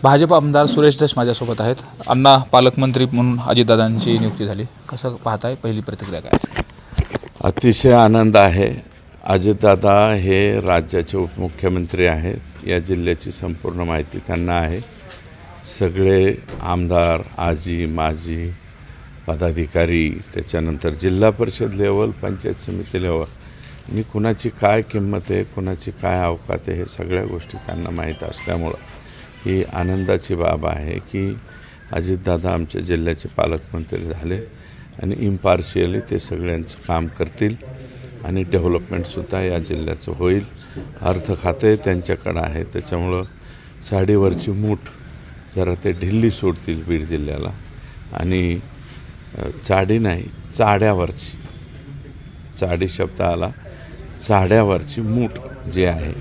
भाजप आमदार सुरेश धस माझ्यासोबत आहेत. अण्णा पालकमंत्री म्हणून अजितदादांची नियुक्ती झाली. कसं पाहताय? पहिली प्रतिक्रिया काय असेल? अतिशय आनंद आहे. अजितदादा हे राज्याचे उपमुख्यमंत्री आहेत. या जिल्ह्याची संपूर्ण माहिती त्यांना आहे. सगळे आमदार, आजी माजी पदाधिकारी, त्याच्यानंतर जिल्हा परिषद लेवल, पंचायत समिती लेवल, आणि कुणाची काय किंमत आहे, कुणाची काय अवकात आहे, हे सगळ्या गोष्टी त्यांना माहीत असल्यामुळं ही आनंदाची बाब आहे की अजितदादा आमच्या जिल्ह्याचे पालकमंत्री झाले आणि इम्पार्शियली ते सगळ्यांचं काम करतील आणि डेव्हलपमेंटसुद्धा या जिल्ह्याचं होईल. अर्थ खाते त्यांच्याकडं आहे, त्याच्यामुळं साडीवरची मूठ जरा ते ढिल्ली सोडतील बीड जिल्ह्याला. आणि चाडी नाही, चाड्यावरची, चाडी शब्द आला, चाड्यावरची मूठ जी आहे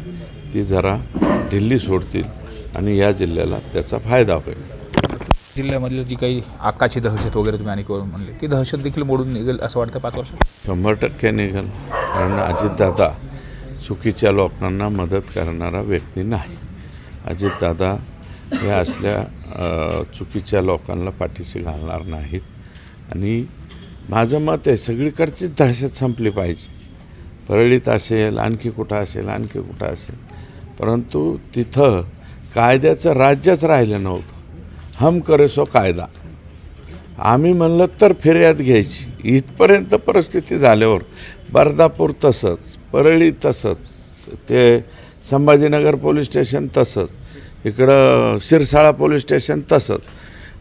ती जरा ढिल्ली सोडतील आणि या जिल्ह्याला त्याचा फायदा होईल. जिल्ह्यामधली जी काही आकाची दहशत वगैरे तुम्ही अनेक वेळा म्हणले, ती दहशत देखील मोडून निघेल असं वाटतं 5 वर्षात? 100% निघेल. कारण अजितदादा चुकीच्या लोकांना मदत करणारा व्यक्ती नाही. अजितदादा हे असल्या चुकीच्या लोकांना पाठीशी घालणार नाहीत. आणि माझं मत आहे सगळीकडचीच दहशत संपली पाहिजे. परळीत असेल, आणखी कुठं असेल, आणखी कुठं असेल, परंतु तिथं कायद्याचं राज्यच राहिलं नव्हतं. हम करे सो कायदा. आम्ही म्हणलं तर फिर्याद घ्यायची. इथपर्यंत परिस्थिती झाल्यावर बर्दापूर तसंच, परळी तसंच, ते संभाजीनगर पोलीस स्टेशन तसंच, इकडं शिरसाळा पोलीस स्टेशन तसंच,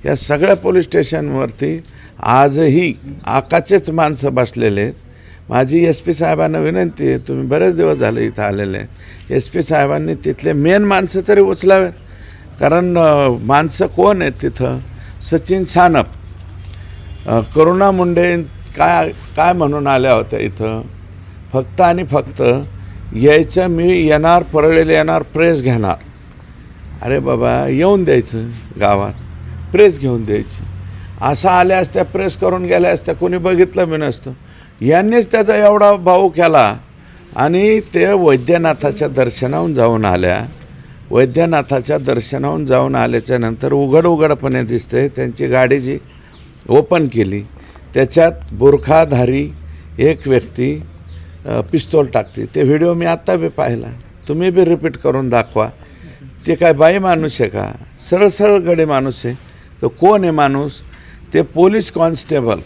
या सगळ्या पोलीस स्टेशनवरती आजही आकाचेच माणसं बसलेले आहेत. माझी SP साहेबांना विनंती आहे, तुम्ही बरेच दिवस झाले इथं आलेले आहे, SP साहेबांनी तिथले मेन माणसं तरी उचलावेत. कारण माणसं कोण आहेत तिथं? सचिन सानप, करुणा मुंडे काय म्हणून आल्या होत्या इथं? फक्त आणि फक्त यायचं, मी येणार, परळीला येणार, प्रेस घेणार. अरे बाबा, येऊन द्यायचं गावात, प्रेस घेऊन द्यायची. असं आल्या असत्या, प्रेस करून गेल्या असत्या, कोणी बघितलं बी नसतं. यांनीच त्याचा एवढा भाव केला. आणि ते वैद्यनाथाच्या दर्शनाहून जाऊन आल्या. वैद्यनाथाच्या दर्शनाहून जाऊन आल्याच्या नंतर उघडपणे दिसते त्यांची गाडी जी ओपन केली, त्याच्यात बुरखाधारी एक व्यक्ती पिस्तूल टाकते. ते व्हिडिओ मी आत्ता बी पाहिला, तुम्ही बी रिपीट करून दाखवा. ते काय बाई माणूस आहे का? सरळ गडे माणूस आहे. तो कोण आहे माणूस? ते पोलीस कॉन्स्टेबल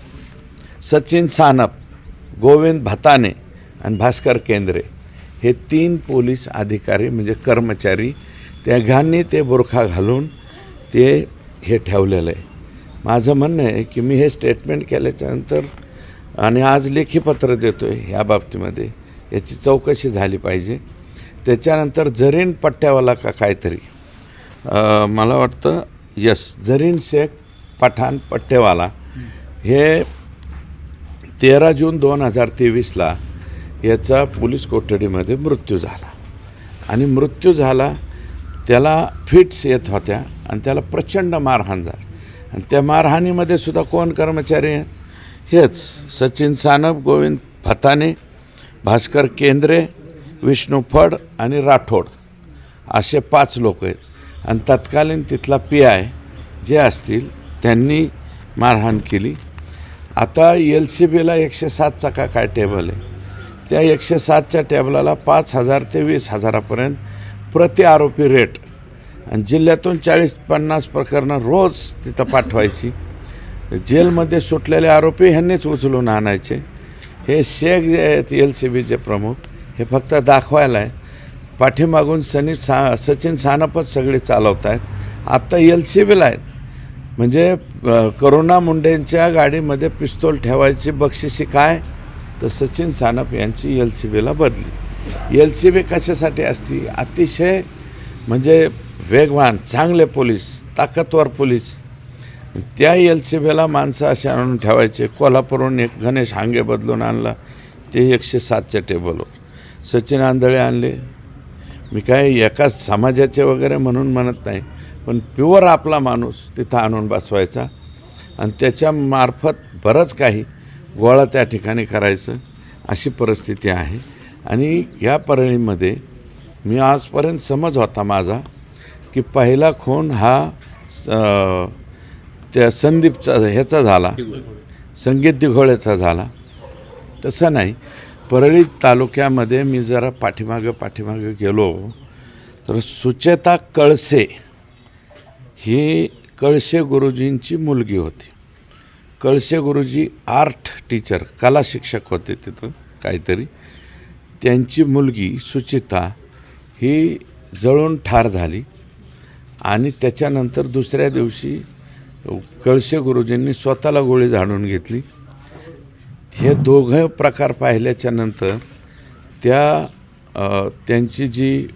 सचिन सानप, गोविंद भताने आणि भास्कर केंद्रे, हे 3 पोलीस अधिकारी म्हणजे कर्मचारी, त्या घांनी ते बुरखा घालून ते हे ठेवलेलं आहे. माझं म्हणणं आहे की मी हे स्टेटमेंट केल्याच्यानंतर आणि आज लेखी पत्र देतो आहे ह्या बाबतीमध्ये, याची चौकशी झाली पाहिजे. त्याच्यानंतर जरीन पट्ट्यावाला का काहीतरी, मला वाटतं जरीन शेख पठाण पट्टेवाला, हे 13 जून 2023ला याचा पोलीस कोठडीमध्ये मृत्यू झाला. आणि मृत्यू झाला, त्याला फिट्स येत होत्या आणि त्याला प्रचंड मारहाण झाली. आणि त्या मारहाणीमध्ये सुद्धा कोण कर्मचारी आहेत? हेच सचिन सानप, गोविंद भताने, भास्कर केंद्रे, विष्णू फड आणि राठोड, असे 5 लोक आहेत. आणि तत्कालीन तिथला PI जे असतील त्यांनी मारहाण केली. आता LCBला 107चा काय टेबल आहे, त्या 107च्या टेबलाला 5,000 ते 20,000पर्यंत प्रति आरोपी रेट. आणि जिल्ह्यातून 40-50 प्रकरणं रोज तिथं पाठवायची. जेलमध्ये सुटलेले आरोपी ह्यांनीच उचलून आणायचे. हे शेख जे आहेत LCBचे प्रमुख, हे फक्त दाखवायला आहे. पाठीमागून सचिन सानपच सगळे चालवत आहेत. आत्ता LCBला आहेत. म्हणजे करुणा मुंडेंच्या गाडीमध्ये पिस्तूल ठेवायची बक्षिसी काय? तर सचिन सानप यांची LCBला बदली. LCB कशासाठी असती? अतिशय म्हणजे वेगवान, चांगले पोलीस, ताकदवर पोलीस. त्या LCBला माणसं असे आणून ठेवायचे. कोल्हापूरहून एक गणेश हांगे बदलून आणला, ते 107च्या टेबलवर. सचिन आंधळे आणले. मी काय एकाच समाजाचे वगैरे म्हणून म्हणत नाही, पण प्युअर आपला माणूस तिथं आणून बसवायचा आणि त्याच्यामार्फत बरंच काही गोळा त्या ठिकाणी करायचं, अशी परिस्थिती आहे. आणि या परळीमध्ये मी आजपर्यंत समज होता माझा की पहिला खून हा त्या संदीपचा ह्याचा झाला, संगीत दिघोळेचा झाला. तसं नाही. परळी तालुक्यामध्ये मी जरा पाठीमागं गेलो तर सुचेता कळसे ही कळसे गुरुजींची मुलगी होती. कळसे गुरुजी आर्ट टीचर, कला शिक्षक होते तिथं काहीतरी. त्यांची मुलगी सुचिता ही जळून ठार झाली आणि त्याच्यानंतर दुसऱ्या दिवशी कळसे गुरुजींनी स्वतःला गोळी झाडून घेतली. हे दोघं प्रकार पाहिल्याच्या नंतर त्यांची जी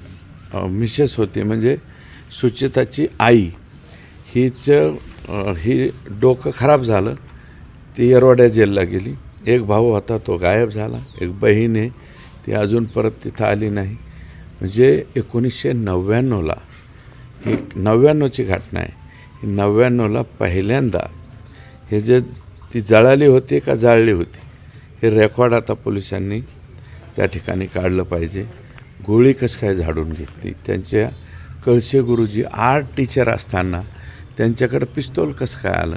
मिसेस होती म्हणजे सुचिताची आई ही डोकं खराब झालं. ती येरवाड्या जेलला गेली. एक भाऊ होता तो गायब झाला. एक बहीण आहे ती अजून परत तिथं आली नाही. म्हणजे 1999ला ही 99ची घटना आहे. 99ला पहिल्यांदा हे जे ती जळाली होती का जाळली होती हे रेकॉर्ड आता पोलिसांनी त्या ठिकाणी काढलं पाहिजे. गोळी कसं काय झाडून घेतली, त्यांच्या कळसे गुरुजी आर्ट टीचर असताना त्यांच्याकडं पिस्तूल कसं काय आलं,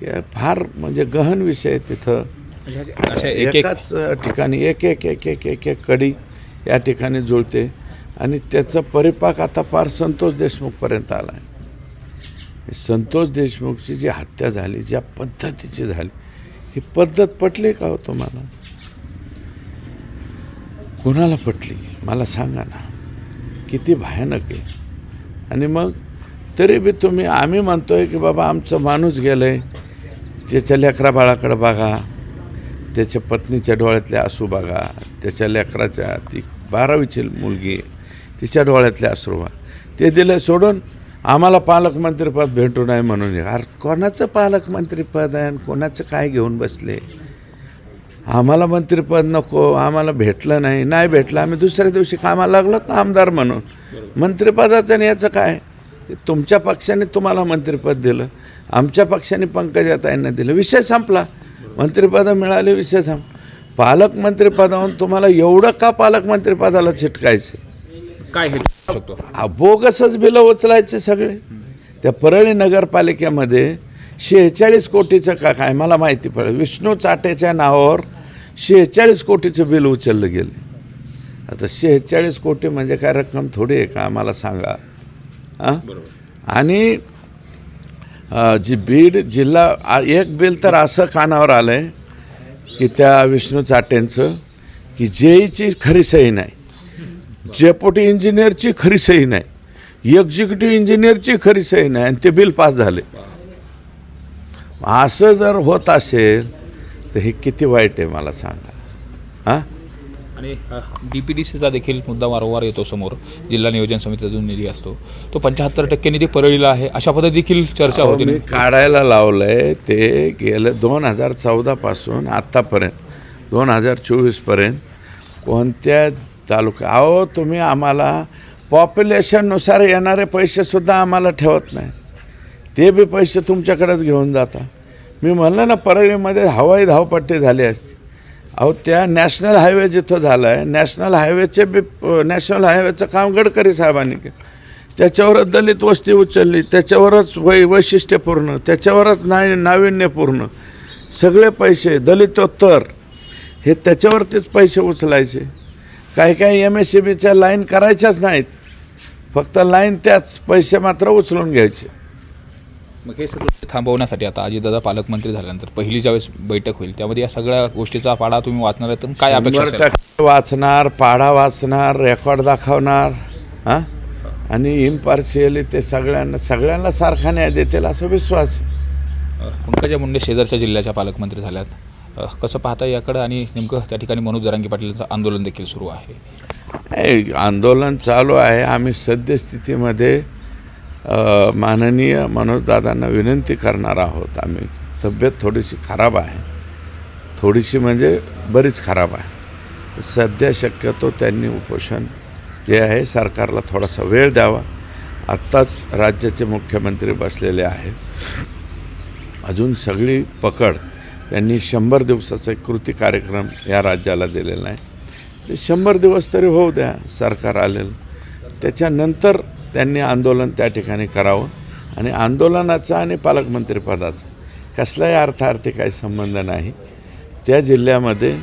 हे फार म्हणजे गहन विषय तिथं. एकाच ठिकाणी एक एक एक एक एक एक कडी या ठिकाणी जुळते आणि त्याचा परिपाक आता फार संतोष देशमुखपर्यंत आला आहे. संतोष देशमुखची जी हत्या झाली, ज्या पद्धतीची झाली, ही पद्धत पटली का हो तुम्हाला? कोणाला पटली मला सांगा ना. किती भयानक आहे. आणि मग तरी बी आम्ही म्हणतोय की बाबा आमचं माणूस गेलं आहे, त्याच्या लेकरा बाळाकडे बघा, त्याच्या पत्नीच्या डोळ्यातले अश्रू बघा, त्याच्या लेकराच्या ती 12वीची मुलगी आहे तिच्या डोळ्यातले अश्रू बघा. ते दिलं सोडून आम्हाला पालकमंत्रीपद भेटू नये म्हणून. अरे कोणाचं पालकमंत्रीपद आहे आणि कोणाचं काय घेऊन बसले? आम्हाला मंत्रिपद नको, आम्हाला भेटलं नाही भेटलं, आम्ही दुसऱ्या दिवशी कामाला लागलो तर आमदार म्हणून. मंत्रिपदाचं आणि याचं काय? तुमच्या पक्षाने तुम्हाला मंत्रिपद दिलं, आमच्या पक्षाने पंकजाताईंना दिलं, विषय संपला. मंत्रिपदं मिळाली, विषय संपला. पालकमंत्रीपदावरून तुम्हाला एवढं का पालकमंत्रीपदाला चिटकायचं? काय हे शकतो? बोगसच बिलं उचलायचे सगळे. त्या परळी नगरपालिकेमध्ये 46 कोटीचं काय मला माहिती पडलं. विष्णू चाटेच्या नावावर 46 कोटीचं बिल उचललं गेलं. आता 46 कोटी म्हणजे काय रक्कम थोडी आहे का? आम्हाला सांगा. आणि जी बीड जिल्हा एक बिल तर असं कानावर आलं आहे की त्या विष्णू चाटेंचं की जेईची खरी सही नाही, डेप्युटी इंजिनियरची खरी सही नाही, एक्झिक्युटिव्ह इंजिनियरची खरी सही नाही आणि ते बिल पास झाले. असं जर होत असेल तर हे किती वाईट आहे मला सांगा. हां. आणि DPDCचा देखील मुद्दा वारंवार येतो समोर. जिल्हा नियोजन समितीचा जो निधी असतो तो 75% निधी परळीला आहे, अशा पद्धती देखील चर्चा होती. मी काढायला लावलं आहे ते गेलं 2014 पासून आत्तापर्यंत 2024पर्यंत कोणत्या तालुक्या तुम्ही आम्हाला पॉप्युलेशननुसार येणारे पैसेसुद्धा आम्हाला ठेवत नाही. ते बी पैसे तुमच्याकडेच घेऊन जाता. मी म्हणलं ना परळीमध्ये हवाई धावपट्टी झाली असती. त्या नॅशनल हायवे जिथं झालं आहे, नॅशनल हायवेचं काम गडकरी साहेबांनी केलं. त्याच्यावरच दलित वस्ती उचलली, त्याच्यावरच वैशिष्ट्यपूर्ण, त्याच्यावरच नाविन्यपूर्ण सगळे पैसे दलितोत्तर हे त्याच्यावरतीच पैसे उचलायचे. काही MSCBच्या लाईन करायच्याच नाहीत, फक्त लाईन त्याच, पैसे मात्र उचलून घ्यायचे. मग हे सगळं थांबवण्यासाठी आता अजितदादा पालकमंत्री झाल्यानंतर पहिली ज्यावेळेस बैठक होईल त्यामध्ये या सगळ्या गोष्टीचा पाढा तुम्ही वाचणार आहे, तर काय अपेक्षा असेल? 100% वाचणार, पाढा वाचणार, रेकॉर्ड दाखवणार. हां. आणि इम्पार्शियली ते सगळ्यांना सारखा न्याय देतील असा विश्वास. पंकजा मुंडे शेजारच्या जिल्ह्याच्या पालकमंत्री झाल्यात, कसं पाहता याकडं? आणि नेमकं त्या ठिकाणी मनोज जरांगे पाटीलचं आंदोलन देखील सुरू आहे. आंदोलन चालू आहे. आम्ही सद्यस्थितीमध्ये माननीय मनोजदादांना विनंती करणार आहोत. आम्ही तब्येत थोडीशी खराब आहे, थोडीशी म्हणजे बरीच खराब आहे. सध्या शक्यतो त्यांनी उपोषण जे आहे सरकारला थोडासा वेळ द्यावा. आत्ताच राज्याचे मुख्यमंत्री बसलेले आहेत. अजून सगळी पकड त्यांनी 100 दिवसाचा एक कृती कार्यक्रम या राज्याला दिलेला आहे. ते 100 दिवस तरी होऊ द्या सरकार आलेलं. त्याच्यानंतर त्यांनी आंदोलन त्या ठिकाणी करावं आणि आंदोलनाचा आणि पालकमंत्रीपदाचा कसलाही अर्थार्थी काही संबंध नाही. त्या जिल्ह्यामध्ये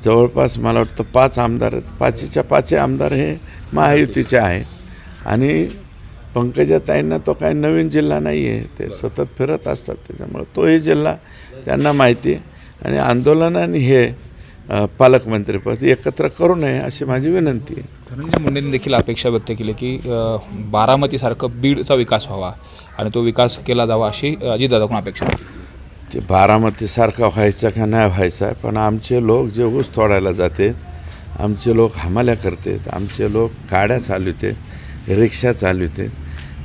जवळपास मला वाटतं 5 आमदार आहेत. 5च्या 5 आमदार हे महायुतीचे आहे आणि पंकजाताईंना तो काही नवीन जिल्हा नाही आहे, ते सतत फिरत असतात, त्याच्यामुळं तोही जिल्हा त्यांना माहिती आहे आणि आंदोलनाने हे पालकमंत्रीपद एकत्र करू नये अशी माझी विनंती आहे. धनंजय मुंडेंनी देखील अपेक्षा व्यक्त केली की बारामतीसारखं बीडचा विकास व्हावा आणि तो विकास केला जावा अशी अजितदादाकडून अपेक्षा होती. ते बारामतीसारखा व्हायचा का नाही व्हायचा, पण आमचे लोक जे ऊस तोडायला जाते, आमचे लोक हमाल्या करतात, आमचे लोक गाड्या चालवते, रिक्षा चालवते,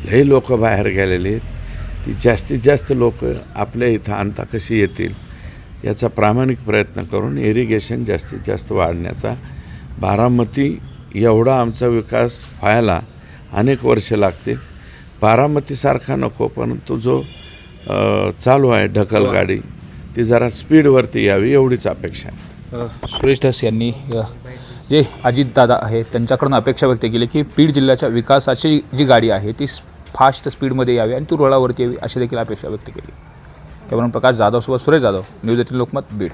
लई लोक बाहेर गेलेले आहेत. ती जास्तीत जास्त लोक आपल्या इथं आणता कशी येतील याचा प्रामाणिक प्रयत्न करून इरिगेशन जास्तीत जास्त वाढण्याचा, बारामती एवढा आमचा विकास व्हायला अनेक वर्ष लागतील. बारामतीसारखा नको, परंतु जो चालू आहे ढकलगाडी ती जरा स्पीडवरती यावी एवढीच अपेक्षा आहे. सुरेश धस यांनी जे अजितदादा आहे त्यांच्याकडून अपेक्षा व्यक्त केली की बीड जिल्ह्याच्या विकासाची जी गाडी आहे ती फास्ट स्पीडमध्ये यावी आणि ती रुळावरती यावी अशी देखील अपेक्षा व्यक्त केली. कॅमेरामन प्रकाश जाधवसोबत सुरेश जाधव, न्यूज 18 लोकमत, बीड.